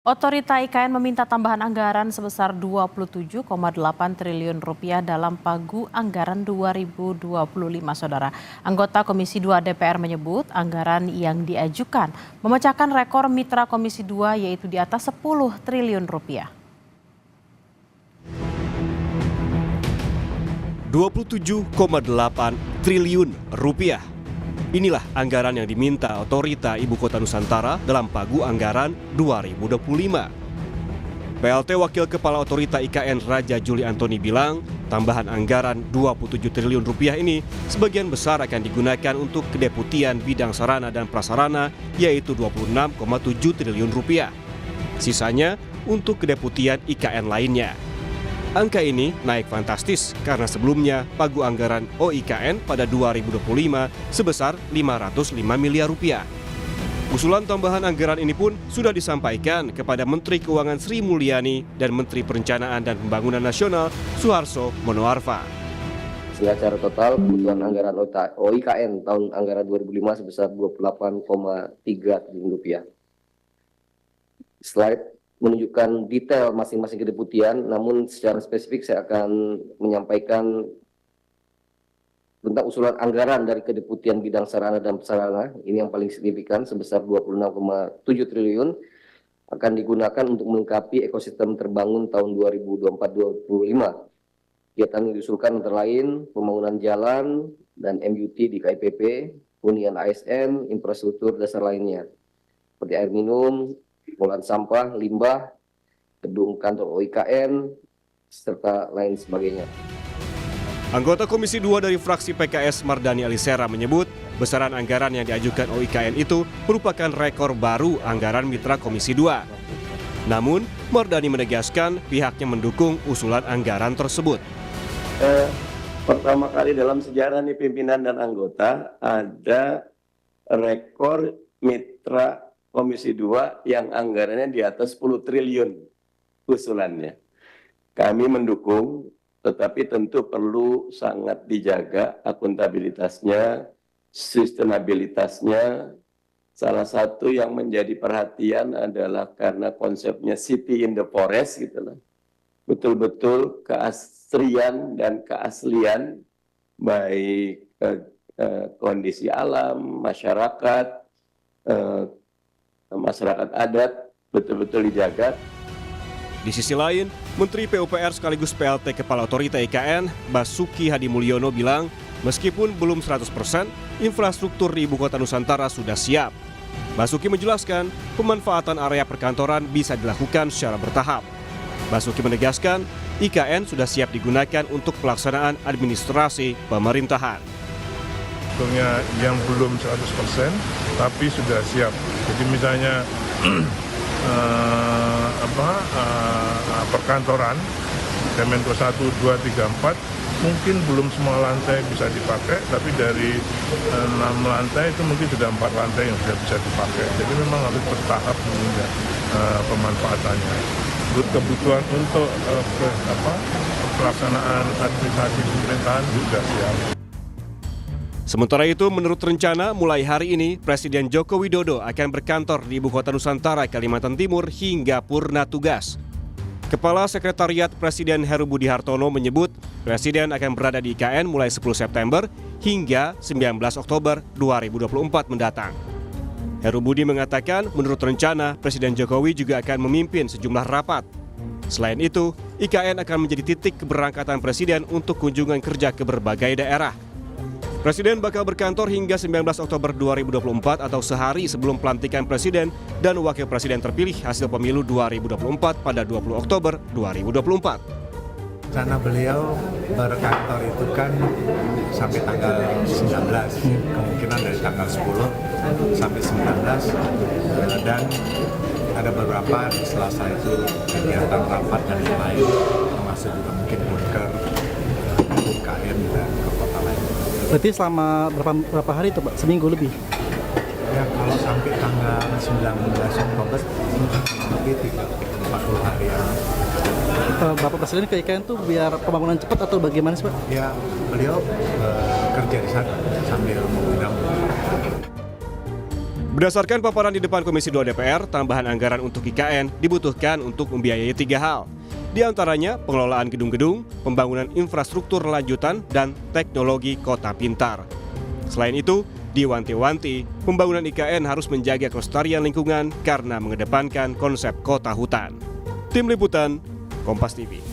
Otorita IKN meminta tambahan anggaran sebesar Rp27,8 triliun dalam Pagu Anggaran 2025, Saudara. Anggota Komisi 2 DPR menyebut anggaran yang diajukan memecahkan rekor mitra Komisi 2 yaitu di atas Rp10 triliun. Rp27,8 triliun. Inilah anggaran yang diminta Otorita Ibu Kota Nusantara dalam Pagu Anggaran 2025. PLT Wakil Kepala Otorita IKN Raja Juli Antoni bilang, tambahan anggaran Rp27 triliun ini sebagian besar akan digunakan untuk kedeputian bidang sarana dan prasarana yaitu Rp26,7 triliun. Sisanya untuk kedeputian IKN lainnya. Angka ini naik fantastis karena sebelumnya pagu anggaran OIKN pada 2025 sebesar Rp505 miliar. Usulan tambahan anggaran ini pun sudah disampaikan kepada Menteri Keuangan Sri Mulyani dan Menteri Perencanaan dan Pembangunan Nasional Suharso Monoarfa. Secara total kebutuhan anggaran OIKN tahun anggaran 2005 sebesar Rp28,3 triliun. Slide menunjukkan detail masing-masing kedeputian, namun secara spesifik saya akan menyampaikan tentang usulan anggaran dari kedeputian bidang sarana dan prasarana. Ini yang paling signifikan sebesar Rp26,7 triliun akan digunakan untuk melengkapi ekosistem terbangun tahun 2024-2025. Kegiatan yang diusulkan antara lain pembangunan jalan dan MUT di KIPP, hunian ASN, infrastruktur dasar lainnya seperti air minum, pengolahan sampah, limbah, gedung kantor OIKN, serta lain sebagainya. Anggota Komisi 2 dari fraksi PKS Mardani Alisera menyebut besaran anggaran yang diajukan OIKN itu merupakan rekor baru anggaran mitra Komisi 2. Namun, Mardani menegaskan pihaknya mendukung usulan anggaran tersebut. Pertama kali dalam sejarah nih pimpinan dan anggota ada rekor mitra Komisi 2 yang anggarannya di atas 10 triliun usulannya. Kami mendukung, tetapi tentu perlu sangat dijaga akuntabilitasnya, sustainabilitasnya. Salah satu yang menjadi perhatian adalah karena konsepnya city in the forest gitu loh. Betul-betul keasrian dan keaslian baik kondisi alam, masyarakat, masyarakat adat betul-betul dijaga. Di sisi lain, Menteri PUPR sekaligus PLT Kepala Otorita IKN, Basuki Hadi Mulyono bilang, meskipun belum 100%, infrastruktur di Ibu Kota Nusantara sudah siap. Basuki menjelaskan, pemanfaatan area perkantoran bisa dilakukan secara bertahap. Basuki menegaskan, IKN sudah siap digunakan untuk pelaksanaan administrasi pemerintahan. Sebetulnya yang belum 100% tapi sudah siap. Jadi misalnya perkantoran Kemenko 1, 2, 3, 4 mungkin belum semua lantai bisa dipakai, tapi dari 6 lantai itu mungkin sudah 4 lantai yang sudah bisa dipakai. Jadi memang harus bertahap pemanfaatannya. Kebutuhan untuk pelaksanaan administrasi pemerintahan juga siap. Sementara itu, menurut rencana, mulai hari ini Presiden Joko Widodo akan berkantor di Ibu Kota Nusantara, Kalimantan Timur hingga purna tugas. Kepala Sekretariat Presiden Heru Budi Hartono menyebut Presiden akan berada di IKN mulai 10 September hingga 19 Oktober 2024 mendatang. Heru Budi mengatakan menurut rencana Presiden Jokowi juga akan memimpin sejumlah rapat. Selain itu, IKN akan menjadi titik keberangkatan Presiden untuk kunjungan kerja ke berbagai daerah. Presiden bakal berkantor hingga 19 Oktober 2024 atau sehari sebelum pelantikan Presiden dan Wakil Presiden terpilih hasil pemilu 2024 pada 20 Oktober 2024. Karena beliau berkantor itu kan sampai tanggal 19, kemungkinan dari tanggal 10 sampai 19, dan ada beberapa di Selasa itu kegiatan rapat dan lain-lain, termasuk juga mungkin bunker, UKM dan ke kota lain. Berarti selama berapa hari itu Pak? Seminggu lebih? Ya kalau sampai tanggal 19 Oktober lebih 40 hari ya. Bapak Presiden ke IKN tuh biar pembangunan cepat atau bagaimana sih Pak? Ya beliau kerja di sana sambil mengundang. Berdasarkan paparan di depan Komisi 2 DPR, tambahan anggaran untuk IKN dibutuhkan untuk membiayai 3 hal. Di antaranya pengelolaan gedung-gedung, pembangunan infrastruktur lanjutan, dan teknologi kota pintar. Selain itu, diwanti-wanti, pembangunan IKN harus menjaga kelestarian lingkungan karena mengedepankan konsep kota hutan. Tim Liputan, Kompas TV.